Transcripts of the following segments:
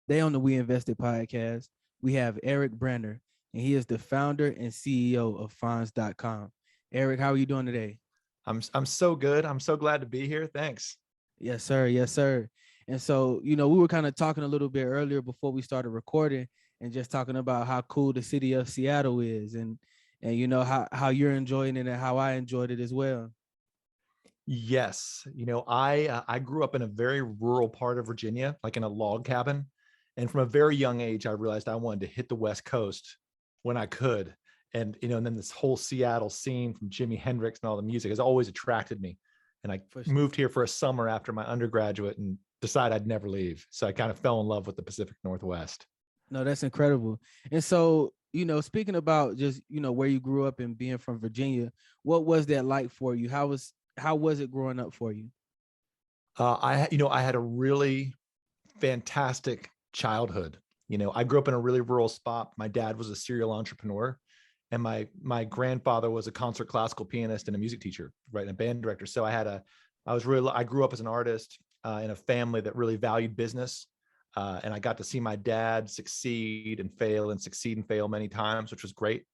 Today on the WEInvested podcast, we have Eric Branner, and he is the founder and CEO of Fons.com. Eric, how are you doing today? I'm so good. I'm so glad to be here. Thanks. Yes, sir. Yes, sir. And so, we were kind of talking a little bit earlier before we started recording and just talking about how cool the city of Seattle is and how you're enjoying it and how I enjoyed it as well. Yes, I grew up in a very rural part of Virginia, like in a log cabin, and from a very young age, I realized I wanted to hit the West Coast when I could, and then this whole Seattle scene from Jimi Hendrix and all the music has always attracted me. And I For moved here for a summer after my undergraduate and decided I'd never leave. So I kind of fell in love with the Pacific Northwest. No, that's incredible. And so, speaking about just, where you grew up and being from Virginia, what was that like for you? How was it growing up for you? I had a really fantastic childhood. I grew up in a really rural spot. My dad was a serial entrepreneur, and my grandfather was a concert classical pianist and a music teacher, right, and a band director. So I grew up as an artist in a family that really valued business, and I got to see my dad succeed and fail many times, which was great.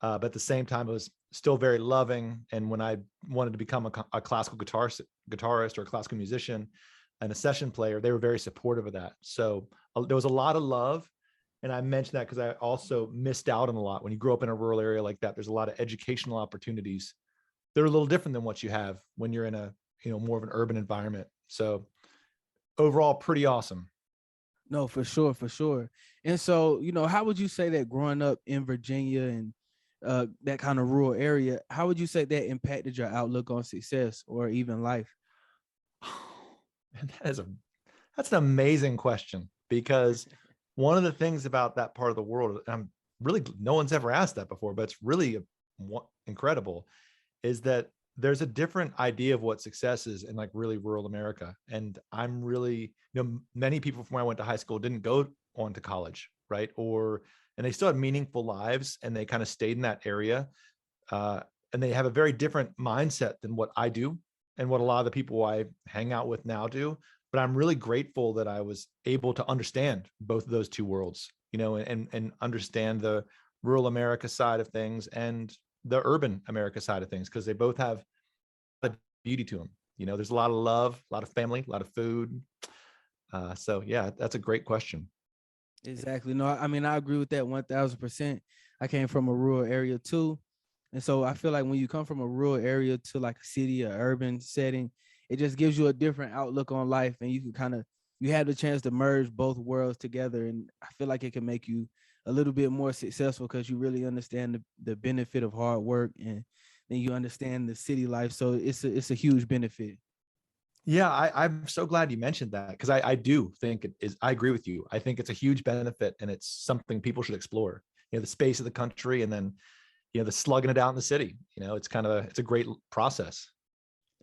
But at the same time, it was still very loving. And when I wanted to become a classical guitarist or a classical musician and a session player, they were very supportive of that. So there was a lot of love. And I mentioned that because I also missed out on a lot. When you grow up in a rural area like that, there's a lot of educational opportunities. They're a little different than what you have when you're in a, more of an urban environment. So overall, pretty awesome. No, for sure, for sure. And so, how would you say that growing up in Virginia and that kind of rural area, how would you say that impacted your outlook on success or even life? And that's an amazing question, because one of the things about that part of the world, no one's ever asked that before, but it's really incredible, is that there's a different idea of what success is in like really rural America. And I'm really, many people from where I went to high school didn't go on to college, right? And they still had meaningful lives and they kind of stayed in that area. And they have a very different mindset than what I do and what a lot of the people I hang out with now do. But I'm really grateful that I was able to understand both of those two worlds, and understand the rural America side of things and the urban America side of things, because they both have a beauty to them. There's a lot of love, a lot of family, a lot of food. So yeah, that's a great question. Exactly. No, I mean, I agree with that 1000%. I came from a rural area too. And so I feel like when you come from a rural area to like a city or urban setting, it just gives you a different outlook on life. And you have the chance to merge both worlds together. And I feel like it can make you a little bit more successful because you really understand the benefit of hard work and then you understand the city life. So it's a huge benefit. Yeah, I'm so glad you mentioned that, because I do think it is. I agree with you. I think it's a huge benefit and it's something people should explore. The space of the country, and then the slugging it out in the city. It's a great process.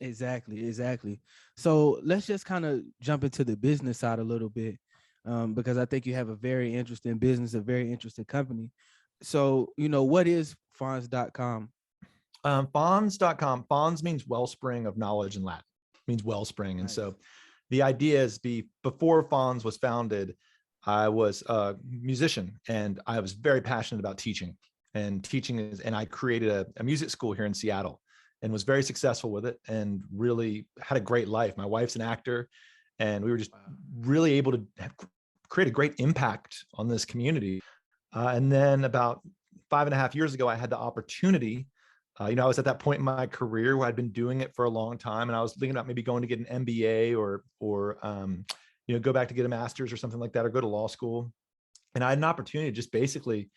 Exactly, exactly. So let's just kind of jump into the business side a little bit, because I think you have a very interesting business, a very interesting company. So, what is Fonz.com? Fons.com. Fons means wellspring of knowledge in Latin. It means wellspring. And Nice. so the idea is, before Fons was founded, I was a musician and I was very passionate about teaching. And I created a music school here in Seattle and was very successful with it and really had a great life. My wife's an actor, and we were just Wow. really able to create a great impact on this community. And then about 5.5 years ago, I had the opportunity. I was at that point in my career where I'd been doing it for a long time, and I was thinking about maybe going to get an MBA or go back to get a master's or something like that, or go to law school. And I had an opportunity to just basically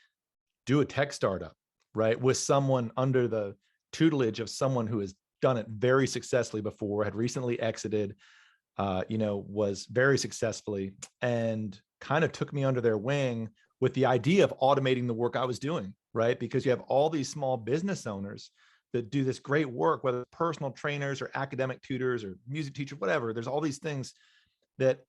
do a tech startup, right, with someone under the tutelage of someone who has done it very successfully before, had recently exited, was very successfully, and kind of took me under their wing with the idea of automating the work I was doing, right? Because you have all these small business owners that do this great work, whether personal trainers or academic tutors or music teachers, whatever. There's all these things that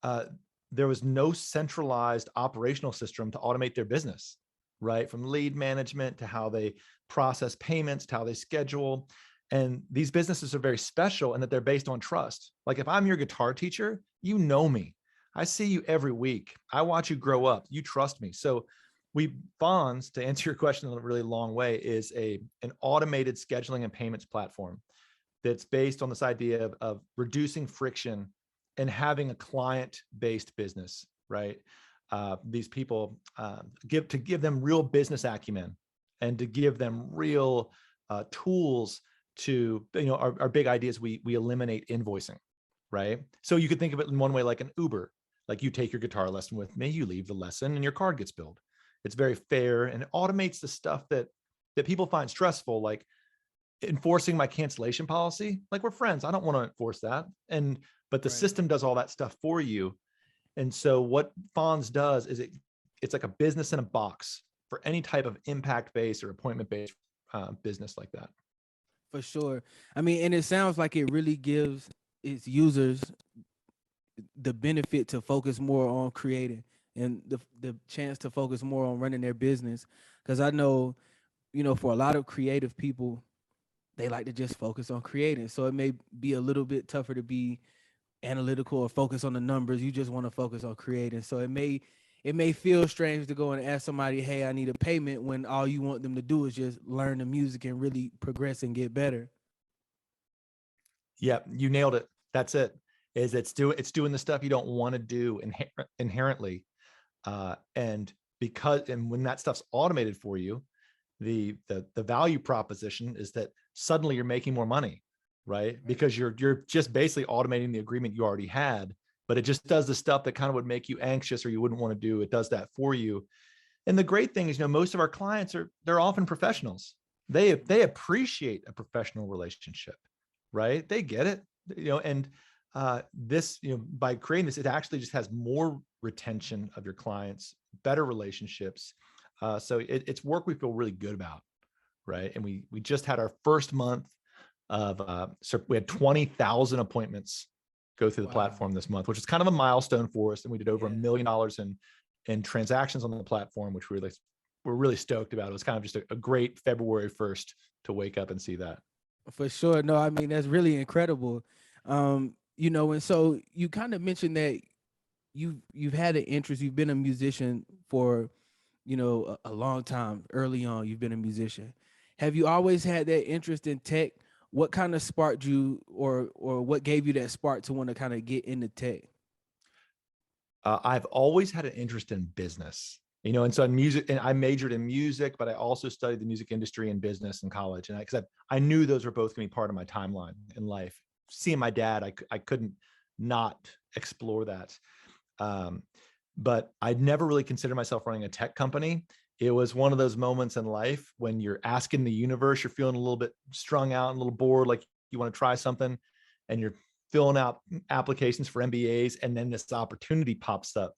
uh, there was no centralized operational system to automate their business, right? From lead management to how they process payments to how they schedule. And these businesses are very special in that they're based on trust. Like if I'm your guitar teacher, you know me. I see you every week. I watch you grow up. You trust me. So Fons, to answer your question in a really long way, is an automated scheduling and payments platform that's based on this idea of reducing friction and having a client-based business, right? These people give them real business acumen and to give them real tools to, our big idea is we eliminate invoicing, right? So you could think of it in one way like an Uber. Like you take your guitar lesson with me, you leave the lesson and your card gets billed. It's very fair and it automates the stuff that people find stressful, like enforcing my cancellation policy. Like we're friends, I don't want to enforce that. But the system does all that stuff for you. And so what Fons does is it's like a business in a box for any type of impact-based or appointment-based business like that. For sure. I mean, and it sounds like it really gives its users the benefit to focus more on creating and the chance to focus more on running their business. Because I know, for a lot of creative people, they like to just focus on creating. So it may be a little bit tougher to be analytical or focus on the numbers. You just want to focus on creating. So it may feel strange to go and ask somebody, hey, I need a payment, when all you want them to do is just learn the music and really progress and get better. Yeah, you nailed it. That's it. It's doing the stuff you don't want to do inherently. And when that stuff's automated for you, the value proposition is that suddenly you're making more money, right? Because you're just basically automating the agreement you already had, but it just does the stuff that kind of would make you anxious or you wouldn't want to do. It does that for you. And the great thing is, most of our clients they're often professionals. They appreciate a professional relationship, right? They get it, and this, by creating this, it actually just has more retention of your clients, better relationships. So it's work we feel really good about, right? And we just had our first month of so we had 20,000 appointments go through the platform this month, which is kind of a milestone for us. And we did over $1 million in transactions on the platform, which we're really stoked about. It was kind of just a great February 1st to wake up and see that. For sure. No, I mean, that's really incredible. And so you kind of mentioned that you've had an interest, you've been a musician for, a long time. Early on, you've been a musician. Have you always had that interest in tech? What kind of sparked you, or what gave you that spark to want to kind of get into tech? I've always had an interest in business, and so in music, and I majored in music, but I also studied the music industry and business in college. And because I knew those were both going to be part of my timeline in life. Seeing my dad, I couldn't not explore that. But I'd never really considered myself running a tech company. It was one of those moments in life when you're asking the universe, you're feeling a little bit strung out and a little bored, like you want to try something, and you're filling out applications for MBAs. And then this opportunity pops up.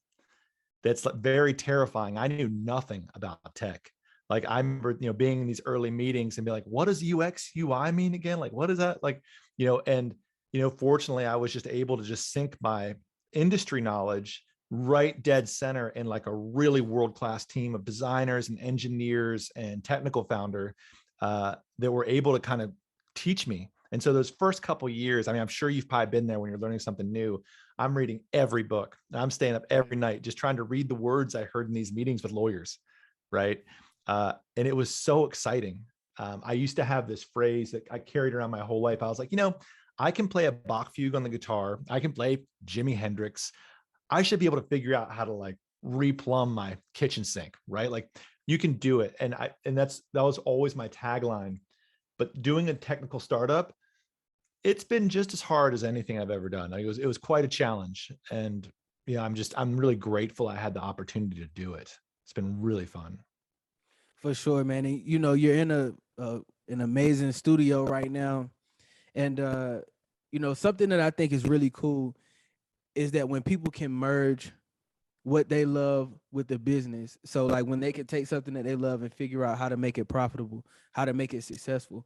That's like very terrifying. I knew nothing about tech. Like I remember, being in these early meetings and be like, what does UX UI mean again? Like, what is that? Like, fortunately I was just able to just sink my industry knowledge right dead center in like a really world-class team of designers and engineers and technical founder that were able to kind of teach me. And so those first couple of years, I mean, I'm sure you've probably been there when you're learning something new. I'm reading every book. I'm staying up every night just trying to read the words I heard in these meetings with lawyers, right? And it was so exciting. I used to have this phrase that I carried around my whole life. I was like, I can play a Bach fugue on the guitar. I can play Jimi Hendrix. I should be able to figure out how to like replumb my kitchen sink, right? Like you can do it. And that was always my tagline. But doing a technical startup, it's been just as hard as anything I've ever done. It was quite a challenge. And I'm really grateful I had the opportunity to do it. It's been really fun. For sure, man. And, you're in an amazing studio right now. And, something that I think is really cool is that when people can merge what they love with the business. So like when they can take something that they love and figure out how to make it profitable, how to make it successful.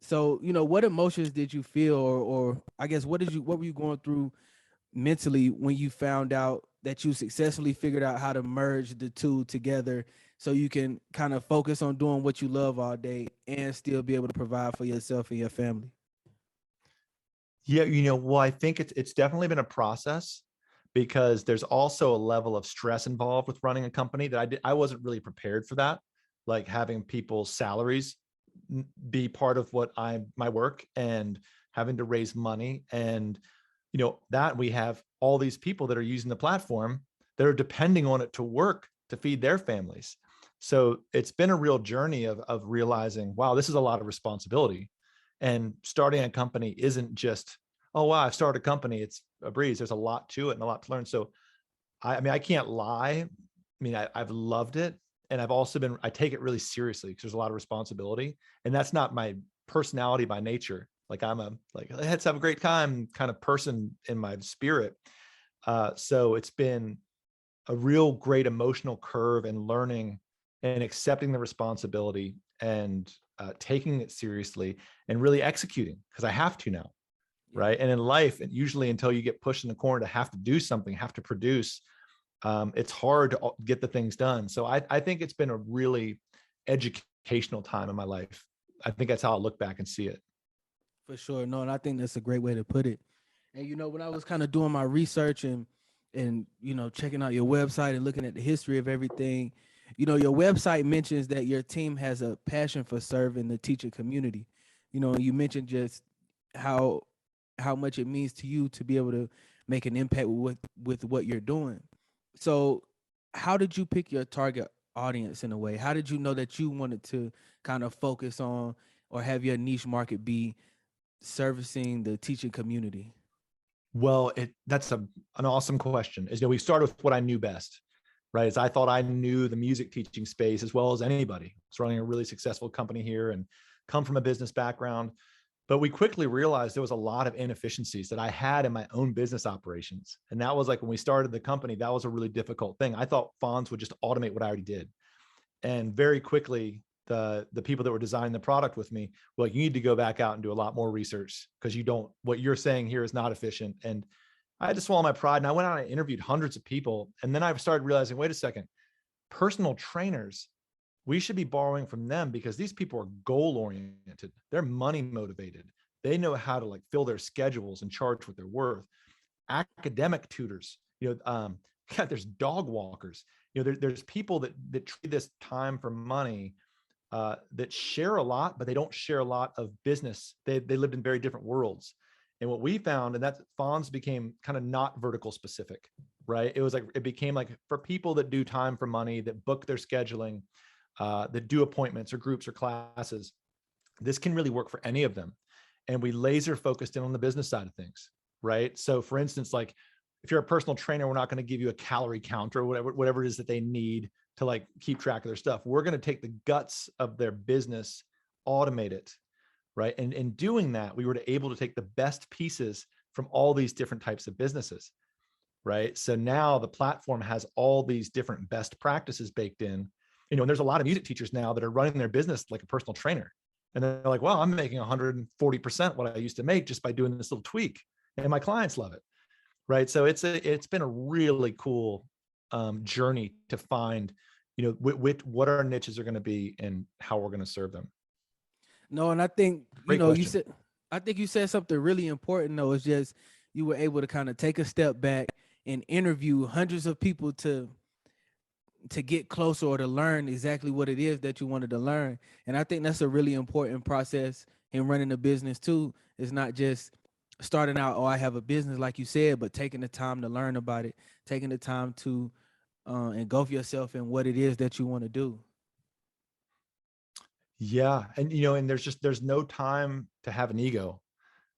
So, what emotions did you feel, or I guess what were you going through mentally when you found out that you successfully figured out how to merge the two together so you can kind of focus on doing what you love all day and still be able to provide for yourself and your family? Yeah, well, I think it's definitely been a process because there's also a level of stress involved with running a company that I wasn't really prepared for that. Like having people's salaries be part of my work, and having to raise money. And, that we have all these people that are using the platform that are depending on it to work to feed their families. So it's been a real journey of realizing, wow, this is a lot of responsibility. And starting a company isn't just, oh, wow, I've started a company, it's a breeze. There's a lot to it and a lot to learn. So I mean, I can't lie. I mean, I've loved it. And I take it really seriously because there's a lot of responsibility. And that's not my personality by nature. Like let's have a great time kind of person in my spirit. So it's been a real great emotional curve and learning and accepting the responsibility and taking it seriously and really executing, because I have to now. Right. And in life, and usually until you get pushed in the corner to have to do something, have to produce, it's hard to get the things done. So I think it's been a really educational time in my life. I think that's how I look back and see it. For sure. No, and I think that's a great way to put it. And when I was kind of doing my research and checking out your website and looking at the history of everything, your website mentions that your team has a passion for serving the teacher community. You mentioned just how much it means to you to be able to make an impact with what you're doing. So how did you pick your target audience in a way? How did you know that you wanted to kind of focus on or have your niche market be servicing the teaching community? Well, that's an awesome question. We started with what I knew best, right? As I thought I knew the music teaching space as well as anybody. I was running a really successful company here and come from a business background. But we quickly realized there was a lot of inefficiencies that I had in my own business operations. And that was like when we started the company, that was a really difficult thing. I thought Fons would just automate what I already did. And very quickly, the people that were designing the product with me, well, you need to go back out and do a lot more research because what you're saying here is not efficient. And I had to swallow my pride. And I went out and interviewed hundreds of people. And then I started realizing, wait a second, personal trainers, we should be borrowing from them because these people are goal oriented. They're money motivated. They know how to fill their schedules and charge what they're worth. Academic tutors, there's dog walkers. There's people that treat this time for money, that share a lot, but they don't share a lot of business. They lived in very different worlds. And what we found, and that Fons became kind of not vertical specific, right? It became for people that do time for money, that book their scheduling, that do appointments or groups or classes. This can really work for any of them. And we laser focused in on the business side of things, right? So for instance, if you're a personal trainer, we're not going to give you a calorie counter or whatever it is that they need to keep track of their stuff. We're going to take the guts of their business, automate it, right? And in doing that, we were able to take the best pieces from all these different types of businesses, right? So now the platform has all these different best practices baked in. And there's a lot of music teachers now that are running their business like a personal trainer. And they're like, well, I'm making 140% what I used to make just by doing this little tweak. And my clients love it, right? So it's been a really cool journey to find, what our niches are going to be and how we're going to serve them. No, and I think, Great question. you said something really important though, is just you were able to kind of take a step back and interview hundreds of people to get closer or to learn exactly what it is that you wanted to learn. And I think that's a really important process in running a business too. It's not just starting out, oh, I have a business like you said, but taking the time to learn about it, taking the time to engulf yourself in what it is that you want to do. Yeah. And, and there's no time to have an ego,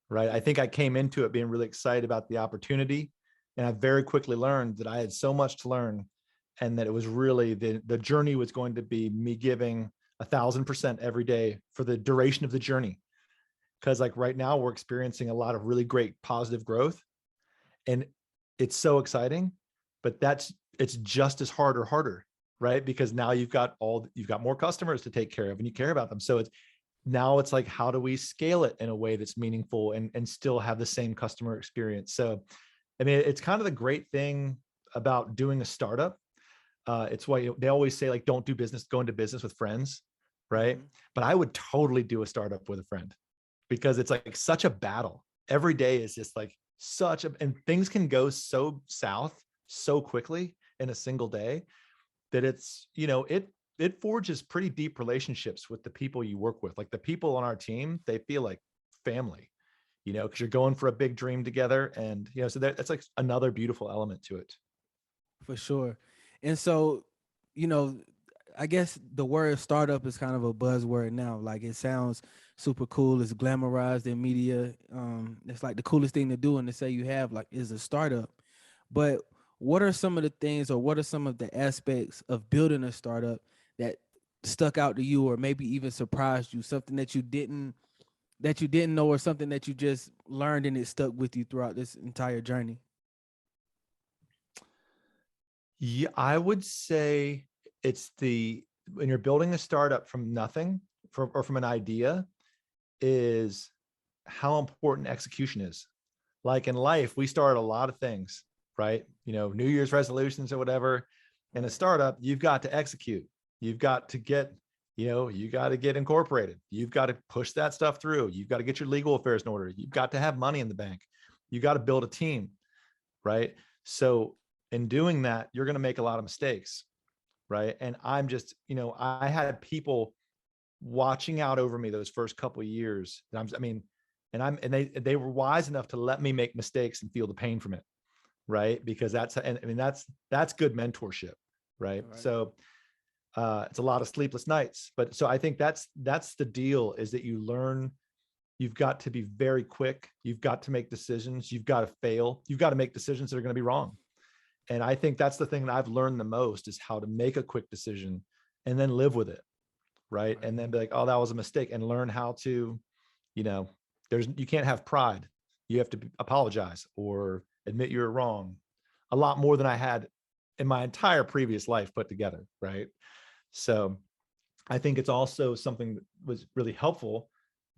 right? I think I came into it being really excited about the opportunity. And I very quickly learned that I had so much to learn, and that it was really the journey was going to be me giving 1,000% every day for the duration of the journey. Because right now we're experiencing a lot of really great positive growth, and it's so exciting, but it's just as hard or harder, right? Because now you've got more customers to take care of and you care about them. So it's like, how do we scale it in a way that's meaningful and still have the same customer experience? So, I mean, it's kind of the great thing about doing a startup. It's why they always say, don't do business, go into business with friends, right? Mm-hmm. But I would totally do a startup with a friend, because it's such a battle. Every day is just and things can go so south so quickly in a single day that it's, it forges pretty deep relationships with the people you work with. Like the people on our team, they feel like family, because you're going for a big dream together. And, so that's like another beautiful element to it. For sure. And so, you know, I guess the word startup is kind of a buzzword now. Like it sounds super cool. It's glamorized in media. It's like the coolest thing to do and to say you have like is a startup. But what are some of the things or what are some of the aspects of building a startup that stuck out to you or maybe even surprised you? Something that you didn't know or something that you just learned and it stuck with you throughout this entire journey? Yeah, I would say it's when you're building a startup from nothing or from an idea, is how important execution is. Like in life, we start a lot of things, right? New Year's resolutions or whatever. In a startup, you've got to execute. You've got to get, you got to get incorporated. You've got to push that stuff through. You've got to get your legal affairs in order. You've got to have money in the bank. You got to build a team, right? So in doing that, you're going to make a lot of mistakes, right? And I'm just, I had people watching out over me those first couple of years. And they were wise enough to let me make mistakes and feel the pain from it, right? Because that's good mentorship, right? So it's a lot of sleepless nights, but so I think that's the deal, is that you learn. You've got to be very quick. You've got to make decisions. You've got to fail. You've got to make decisions that are going to be wrong. And I think that's the thing that I've learned the most, is how to make a quick decision and then live with it. Right. And then be like, oh, that was a mistake, and learn how to, you can't have pride. You have to apologize or admit you're wrong, a lot more than I had in my entire previous life put together. Right. So I think it's also something that was really helpful.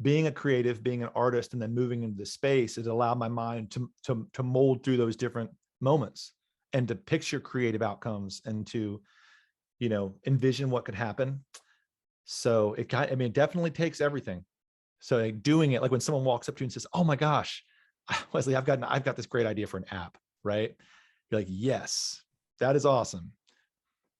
Being a creative, being an artist, and then moving into the space, it allowed my mind to mold through those different moments and to picture creative outcomes and to, envision what could happen. So it definitely takes everything. So like doing it, like when someone walks up to you and says, "Oh my gosh, Wesley, I've got this great idea for an app," right? You're like, "Yes, that is awesome."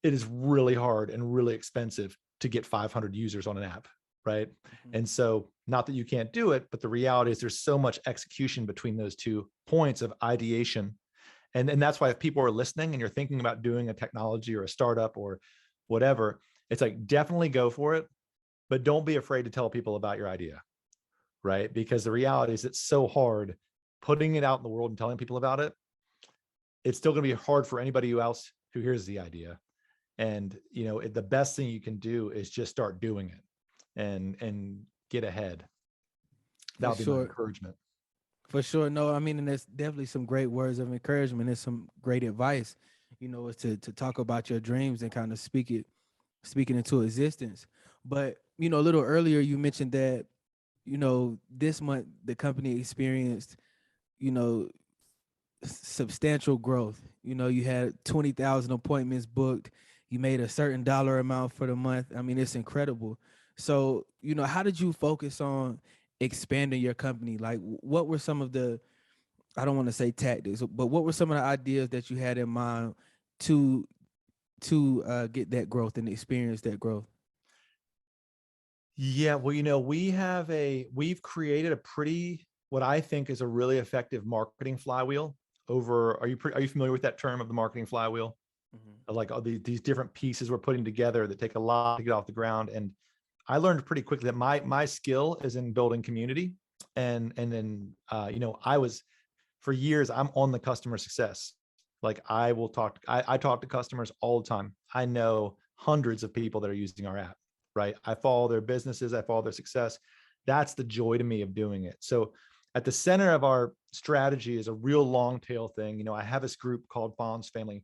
It is really hard and really expensive to get 500 users on an app, right? Mm-hmm. And so, not that you can't do it, but the reality is there's so much execution between those 2 points of ideation. And that's why if people are listening and you're thinking about doing a technology or a startup or whatever, it's like, definitely go for it, but don't be afraid to tell people about your idea, right? Because the reality is it's so hard putting it out in the world and telling people about it. It's still going to be hard for anybody else who hears the idea. And, the best thing you can do is just start doing it and get ahead. That'll be my encouragement. For sure. No, I mean, and there's definitely some great words of encouragement and some great advice, is to talk about your dreams and kind of speaking into existence. But, a little earlier you mentioned that, this month the company experienced, substantial growth. You had 20,000 appointments booked. You made a certain dollar amount for the month. I mean, it's incredible. So, how did you focus on expanding your company? Like, what were some of the, I don't want to say tactics, but what were some of the ideas that you had in mind to get that growth and experience that growth? Yeah, well, we've created a pretty, what I think is a really effective marketing flywheel. Are you familiar with that term of the marketing flywheel? Mm-hmm. Like all these different pieces we're putting together that take a lot to get off the ground. And I learned pretty quickly that my skill is in building community. And then, for years, I'm on the customer success. Like I talk to customers all the time. I know hundreds of people that are using our app, right? I follow their businesses. I follow their success. That's the joy to me of doing it. So at the center of our strategy is a real long tail thing. I have this group called Fons family,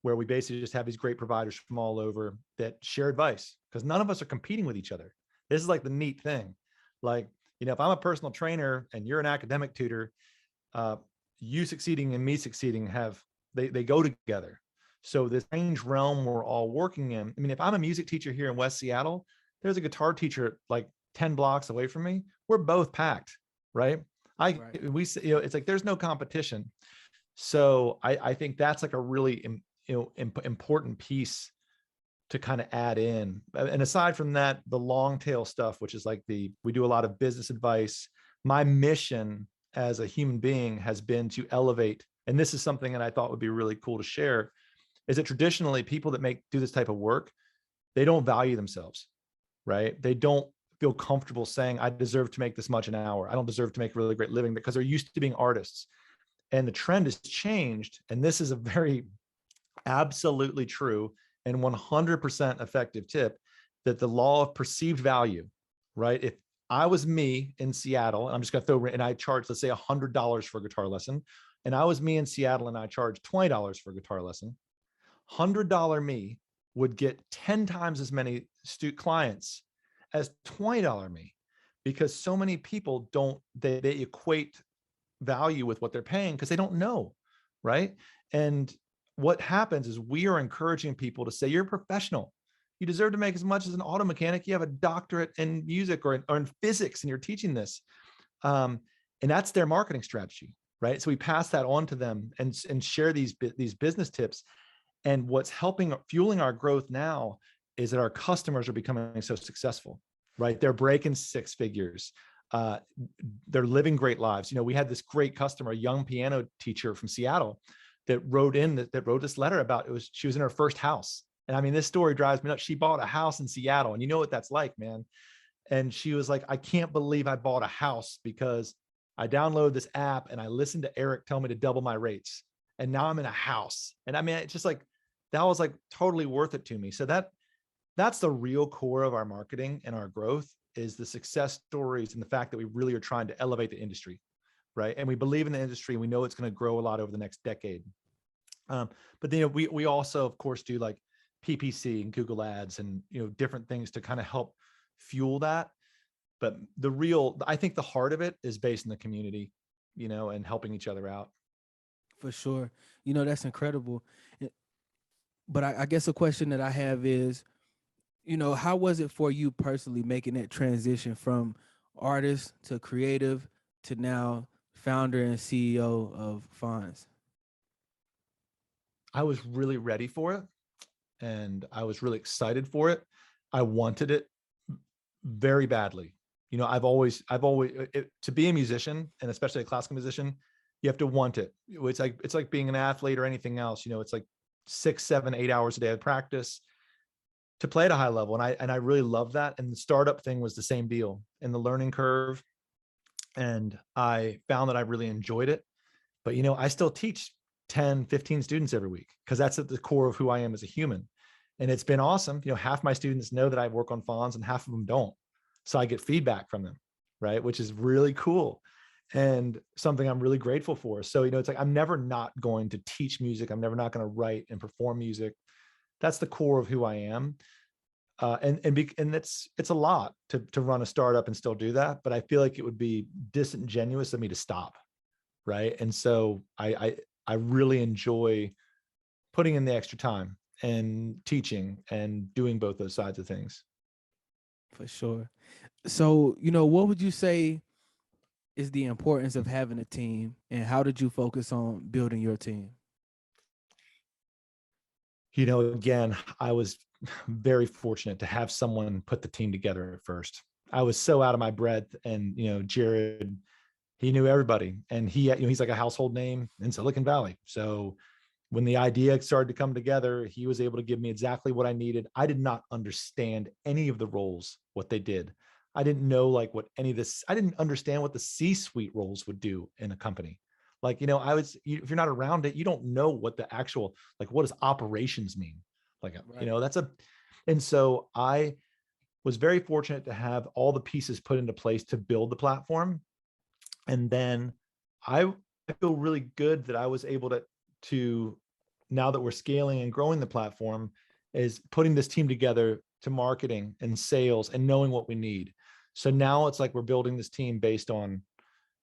where we basically just have these great providers from all over that share advice, because none of us are competing with each other. This is like the neat thing. Like, if I'm a personal trainer and you're an academic tutor, you succeeding and me succeeding they go together. So this strange realm we're all working in. I mean, if I'm a music teacher here in West Seattle, there's a guitar teacher like 10 blocks away from me. We're both packed, right? Right. we say, it's like, there's no competition. So I think that's like a really, important piece to kind of add in. And aside from that, the long tail stuff, which is like we do a lot of business advice. My mission as a human being has been to elevate. And this is something that I thought would be really cool to share, is that traditionally people that do this type of work, they don't value themselves, right? They don't feel comfortable saying, I deserve to make this much an hour. I don't deserve to make a really great living, because they're used to being artists. And the trend has changed. And this is a very absolutely true and 100% effective tip, that the law of perceived value, right? If I was me in Seattle, and I'm just going to throw, and I charge, let's say $100 for a guitar lesson, and I was me in Seattle and I charged $20 for a guitar lesson, $100 me would get 10 times as many clients as $20 me, because so many people they equate value with what they're paying because they don't know, right? And what happens is we are encouraging people to say, you're a professional. You deserve to make as much as an auto mechanic. You have a doctorate in music or in physics, and you're teaching this. And that's their marketing strategy, right? So we pass that on to them and share these business tips. And what's fueling our growth now is that our customers are becoming so successful, right? They're breaking six figures. They're living great lives. We had this great customer, a young piano teacher from Seattle, that wrote this letter about she was in her first house. And I mean, this story drives me nuts. She bought a house in Seattle, and you know what that's like, man. And she was like, I can't believe I bought a house because I downloaded this app and I listened to Eric tell me to double my rates. And now I'm in a house. And I mean, it's just like, that was like totally worth it to me. So that's the real core of our marketing and our growth, is the success stories and the fact that we really are trying to elevate the industry, right? And we believe in the industry. We know it's going to grow a lot over the next decade. But then we also, of course, do like PPC and Google Ads and different things to kind of help fuel that. But I think the heart of it is based in the community, and helping each other out. For sure. That's incredible. But I guess a question that I have is, how was it for you personally making that transition from artist to creative to now founder and CEO of Fons? I was really ready for it, and I was really excited for it. I wanted it very badly. I've always to be a musician, and especially a classical musician, you have to want it. It's like being an athlete or anything else. It's like 6, 7, 8 hours a day of practice to play at a high level. And I really love that. And the startup thing was the same deal, and the learning curve. And I found that I really enjoyed it. But, I still teach 10, 15 students every week, because that's at the core of who I am as a human. And it's been awesome. Half my students know that I work on Fons and half of them don't. So I get feedback from them, right? Which is really cool and something I'm really grateful for. So, it's like, I'm never not going to teach music. I'm never not going to write and perform music. That's the core of who I am. And it's a lot to run a startup and still do that. But I feel like it would be disingenuous of me to stop. Right. And so I really enjoy putting in the extra time and teaching and doing both those sides of things. For sure. So, what would you say is the importance of having a team, and how did you focus on building your team? Again, I was very fortunate to have someone put the team together at first. I was so out of my breadth, and, Jared, he knew everybody, and he's like a household name in Silicon Valley. So when the idea started to come together, he was able to give me exactly what I needed. I did not understand any of the roles, what they did. I didn't know like what any of this, I didn't understand what the C-suite roles would do in a company. Like, if you're not around it, you don't know what the actual, like, what does operations mean? Like, right. And so I was very fortunate to have all the pieces put into place to build the platform. And then I feel really good that I was able to now that we're scaling and growing the platform, is putting this team together to marketing and sales and knowing what we need. So now it's like we're building this team based on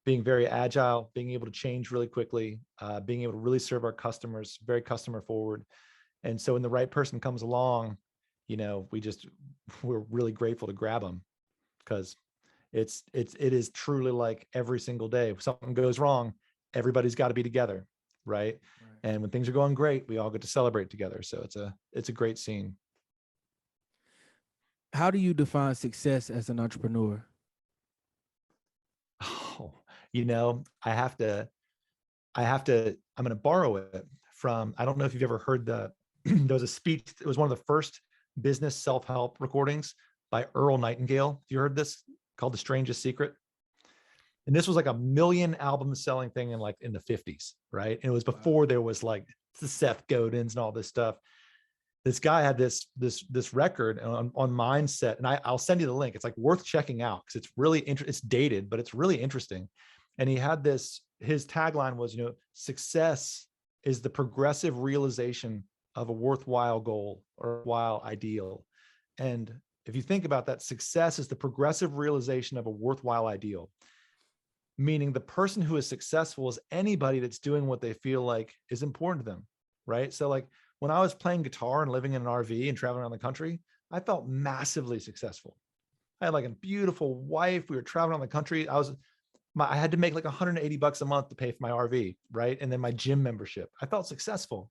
being very agile, being able to change really quickly, being able to really serve our customers, very customer forward. And so when the right person comes along, we're really grateful to grab them, because It is truly like every single day. If something goes wrong, everybody's got to be together, right? Right. And when things are going great, we all get to celebrate together. So it's a great scene. How do you define success as an entrepreneur? Oh, I'm going to borrow it from, I don't know if you've ever heard there was a speech. It was one of the first business self-help recordings by Earl Nightingale. Have you heard this? Called The Strangest Secret. And this was like a million album selling thing in the 50s, right? And it was Wow. before there was like the Seth Godins and all this stuff. This guy had this record on Mindset, and I'll send you the link. It's like worth checking out because it's really it's dated, but it's really interesting. And he had this, his tagline was, success is the progressive realization of a worthwhile goal or worthwhile ideal. And if you think about that, success is the progressive realization of a worthwhile ideal, meaning the person who is successful is anybody that's doing what they feel like is important to them, right? So like when I was playing guitar and living in an RV and traveling around the country, I felt massively successful. I had like a beautiful wife. We were traveling around the country. I had to make like $180 a month to pay for my RV, right? And then my gym membership. I felt successful.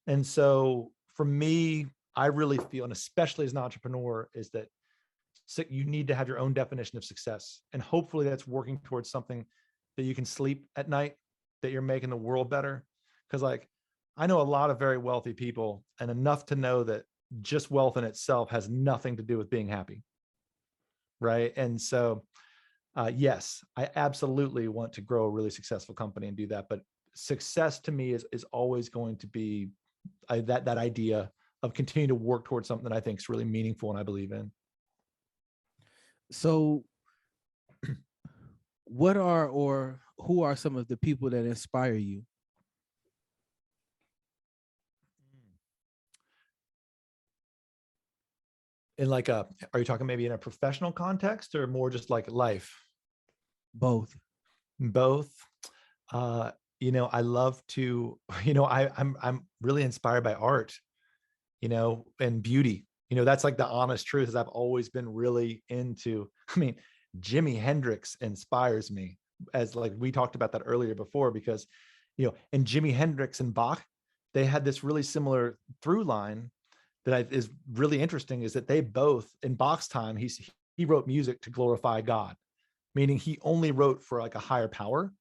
And so for me, I really feel, and especially as an entrepreneur, is that you need to have your own definition of success. And hopefully that's working towards something that you can sleep at night, that you're making the world better. Because like, I know a lot of very wealthy people, and enough to know that just wealth in itself has nothing to do with being happy. Right. And so, yes, I absolutely want to grow a really successful company and do that. But success to me is always going to be that idea of continuing to work towards something that I think is really meaningful and I believe in. So, what are or who are some of the people that inspire you? In like are you talking maybe in a professional context or more just like life? Both. Both. I love to, I'm really inspired by art, and beauty. That's like the honest truth is I've always been really into, Jimi Hendrix inspires me, as like we talked about that earlier before, because, and Jimi Hendrix and Bach, they had this really similar through line that is really interesting, is that they both, in Bach's time, he wrote music to glorify God, meaning he only wrote for like a higher power.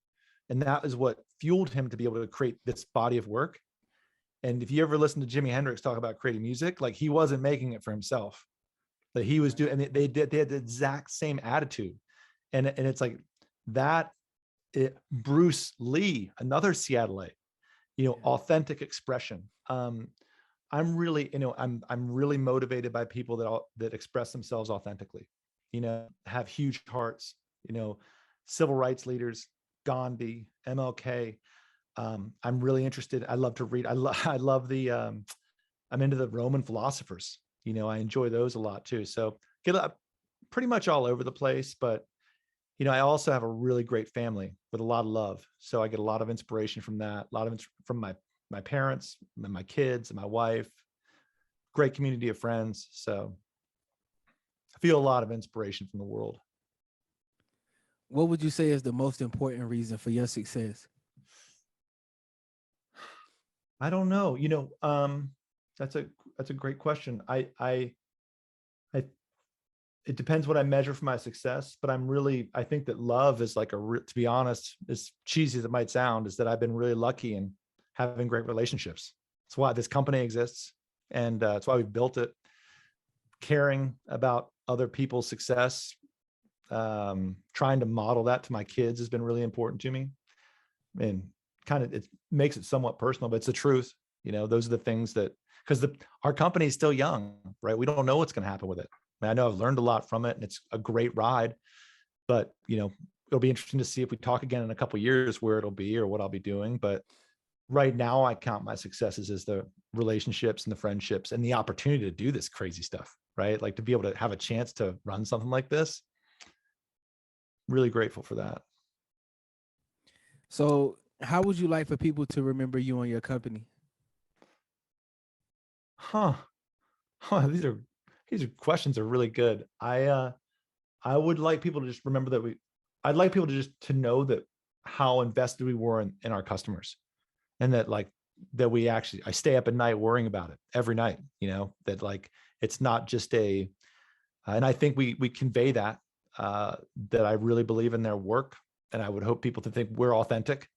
And that is what fueled him to be able to create this body of work. And if you ever listen to Jimi Hendrix talk about creating music, like he wasn't making it for himself, that he was doing, and they had the exact same attitude. And it's like that, Bruce Lee, another Seattleite, authentic expression. I'm really, I'm really motivated by people that express themselves authentically, have huge hearts, civil rights leaders, Gandhi, MLK. I'm really interested. I love to read. I love I'm into the Roman philosophers. I enjoy those a lot too. So get pretty much all over the place, but I also have a really great family with a lot of love. So I get a lot of inspiration from that. A lot of from my parents and my kids and my wife. Great community of friends. So I feel a lot of inspiration from the world. What would you say is the most important reason for your success? I don't know. That's a great question. It depends what I measure for my success, but I think that love is like to be honest, as cheesy as it might sound, is that I've been really lucky in having great relationships. That's why this company exists. And that's why we've built it. Caring about other people's success, trying to model that to my kids has been really important to me. And kind of, it makes it somewhat personal, but it's the truth. Those are the things that, because our company is still young, right? We don't know what's going to happen with it. I know I've learned a lot from it and it's a great ride, but it'll be interesting to see if we talk again in a couple of years where it'll be or what I'll be doing. But right now I count my successes as the relationships and the friendships and the opportunity to do this crazy stuff, right? Like to be able to have a chance to run something like this. Really grateful for that. So, how would you like for people to remember you and your company? These questions are really good. I I would like people to just remember that I'd like people to just to know that how invested we were in our customers, and that like that I stay up at night worrying about it every night, that like it's not just and I think we convey that, that I really believe in their work, and I would hope people to think we're authentic,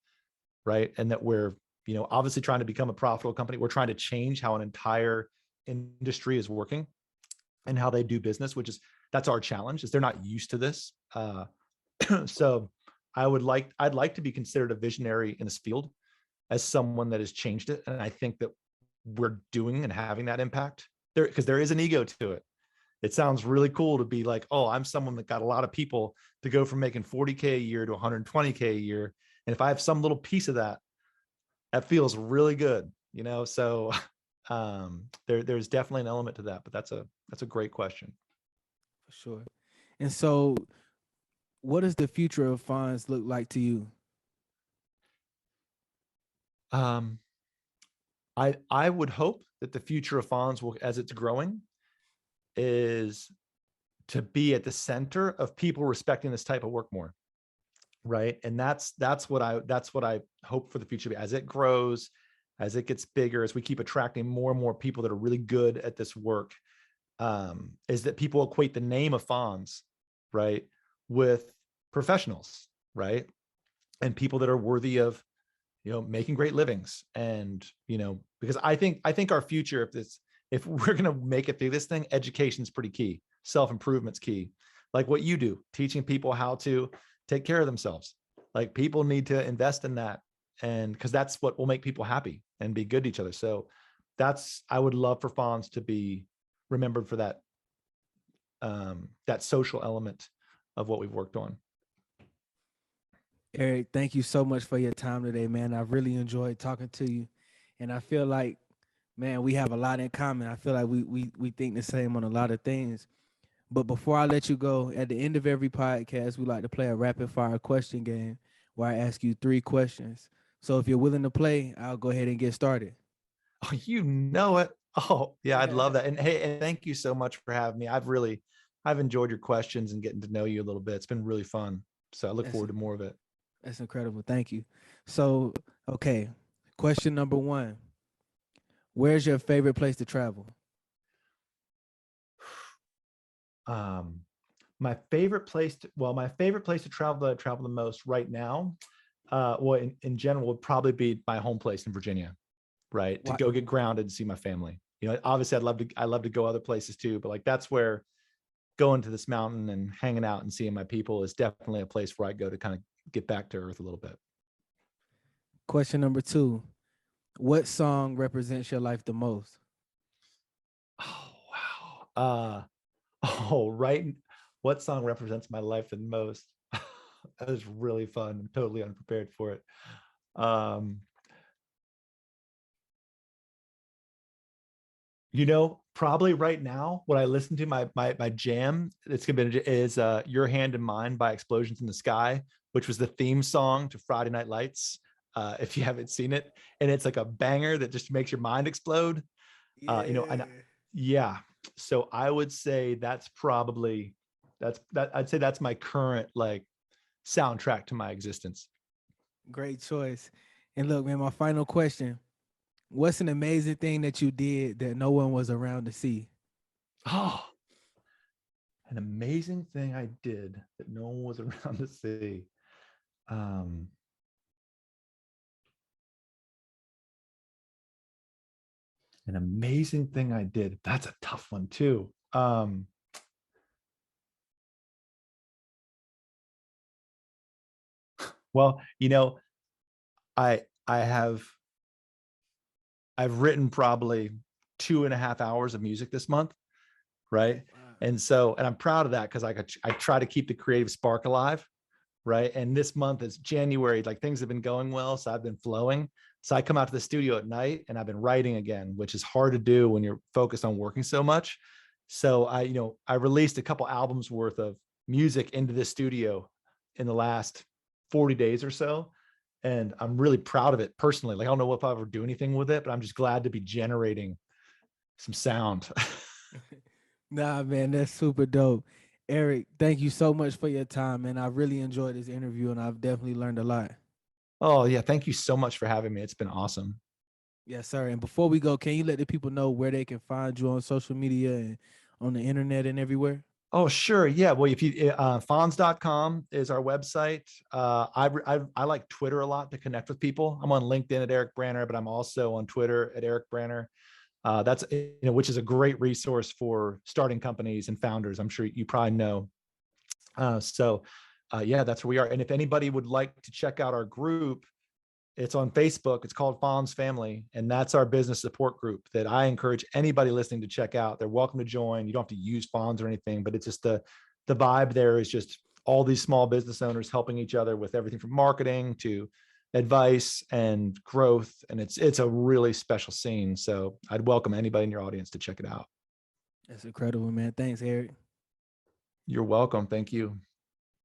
right? And that we're, obviously trying to become a profitable company. We're trying to change how an entire industry is working and how they do business, that's our challenge, is they're not used to this. So I'd like to be considered a visionary in this field as someone that has changed it. And I think that we're doing and having that impact there, because there is an ego to it. It sounds really cool to be like, oh, I'm someone that got a lot of people to go from making 40K a year to 120K a year. And if I have some little piece of that, that feels really good, So there's definitely an element to that, but that's a great question. For sure. And so, what does the future of Fons look like to you? I would hope that the future of Fons will, as it's growing, is to be at the center of people respecting this type of work more, right? And that's what I hope for the future as it grows, as it gets bigger, as we keep attracting more and more people that are really good at this work, is that people equate the name of Fons, right, with professionals, right, and people that are worthy of, making great livings. And because I think our future, if we're going to make it through this thing, education is pretty key. Self-improvement's key. Like what you do, teaching people how to take care of themselves. Like people need to invest in that, and because that's what will make people happy and be good to each other. So I would love for Fons to be remembered for that, that social element of what we've worked on. Eric, thank you so much for your time today, man. I really enjoyed talking to you, and I feel like, man, we have a lot in common. I feel like we think the same on a lot of things. But before I let you go, at the end of every podcast, we like to play a rapid fire question game where I ask you 3 questions. So if you're willing to play, I'll go ahead and get started. Oh, you know it. Oh, yeah, I'd love that. And hey, and thank you so much for having me. I've enjoyed your questions and getting to know you a little bit. It's been really fun. So I look forward to more of it. That's incredible. Thank you. So, okay, question number 1. Where's your favorite place to travel? My favorite place to travel, that I travel the most right now, in general, would probably be my home place in Virginia, right? To go get grounded and see my family. Obviously I love to go other places too, but like that's where going to this mountain and hanging out and seeing my people is definitely a place where I go to kind of get back to earth a little bit. Question number 2. What song represents your life the most? Oh, wow. Right. What song represents my life the most? That was really fun. I'm totally unprepared for it. Probably right now, what I listen to, my jam, is Your Hand in Mine by Explosions in the Sky, which was the theme song to Friday Night Lights. If you haven't seen it, and it's like a banger that just makes your mind explode. Yeah. So I would say that's I'd say that's my current like soundtrack to my existence. Great choice. And look, man, my final question. What's an amazing thing that you did that no one was around to see? Oh, an amazing thing I did that no one was around to see. An amazing thing I did. That's a tough one too. Well, I've written probably 2.5 hours of music this month, right? Wow. And I'm proud of that, because I try to keep the creative spark alive, right? And this month is January, like things have been going well, so I've been flowing. So I come out to the studio at night and I've been writing again, which is hard to do when you're focused on working so much. So I released a couple albums worth of music into the studio in the last 40 days or so. And I'm really proud of it personally. Like, I don't know if I'll ever do anything with it, but I'm just glad to be generating some sound. Nah, man, that's super dope. Eric, thank you so much for your time, man. I really enjoyed this interview and I've definitely learned a lot. Oh yeah, thank you so much for having me. It's been awesome. Yes, sir. And before we go, can you let the people know where they can find you on social media and on the internet and everywhere? Oh, sure. Yeah. Well, if you, Fons.com is our website. I like Twitter a lot to connect with people. I'm on LinkedIn at Eric Branner, but I'm also on Twitter at Eric Branner. That's, which is a great resource for starting companies and founders. I'm sure you probably know. Yeah, that's where we are. And if anybody would like to check out our group, it's on Facebook. It's called Fons Family, and that's our business support group that I encourage anybody listening to check out. They're welcome to join. You don't have to use Fons or anything, but it's just the vibe there is just all these small business owners helping each other with everything from marketing to advice and growth, and it's a really special scene. So I'd welcome anybody in your audience to check it out. That's incredible, man. Thanks, Eric. You're welcome. Thank you.